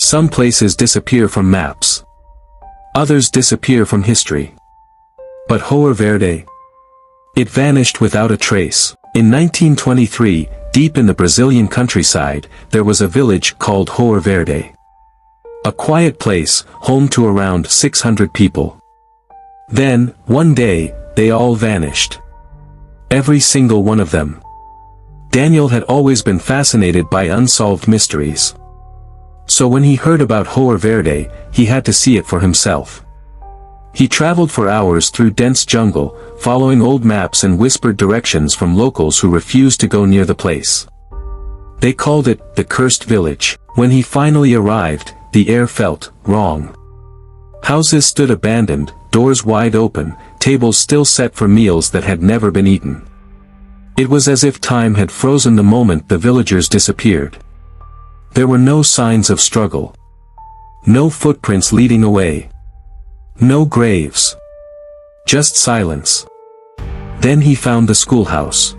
Some places disappear from maps. Others disappear from history. But Hoer Verde? It vanished without a trace. In 1923, deep in the Brazilian countryside, there was a village called Hoer Verde. A quiet place, home to around 600 people. Then, one day, they all vanished. Every single one of them. Daniel had always been fascinated by unsolved mysteries. So when he heard about Hoer Verde, he had to see it for himself. He traveled for hours through dense jungle, following old maps and whispered directions from locals who refused to go near the place. They called it the Cursed Village. When he finally arrived, the air felt wrong. Houses stood abandoned, doors wide open, tables still set for meals that had never been eaten. It was as if time had frozen the moment the villagers disappeared. There were no signs of struggle. No footprints leading away. No graves. Just silence. Then he found the schoolhouse.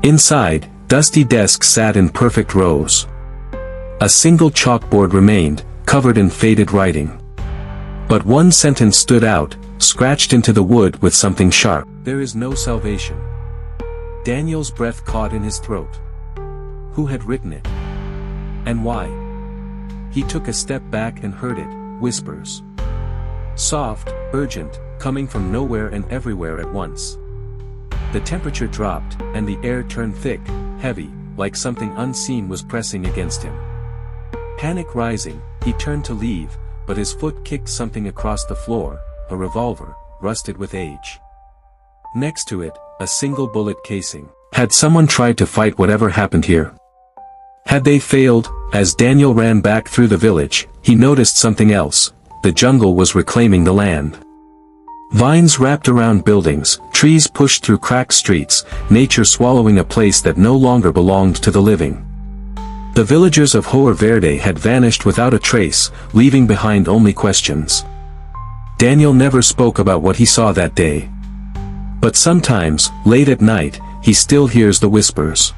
Inside, dusty desks sat in perfect rows. A single chalkboard remained, covered in faded writing. But one sentence stood out, scratched into the wood with something sharp. There is no salvation. Daniel's breath caught in his throat. Who had written it? And why? He took a step back and heard it, whispers. Soft, urgent, coming from nowhere and everywhere at once. The temperature dropped, and the air turned thick, heavy, like something unseen was pressing against him. Panic rising, he turned to leave, but his foot kicked something across the floor, a revolver, rusted with age. Next to it, a single bullet casing. Had someone tried to fight whatever happened here? Had they failed? As Daniel ran back through the village, he noticed something else. The jungle was reclaiming the land. Vines wrapped around buildings, trees pushed through cracked streets, nature swallowing a place that no longer belonged to the living. The villagers of Hoer Verde had vanished without a trace, leaving behind only questions. Daniel never spoke about what he saw that day. But sometimes, late at night, he still hears the whispers.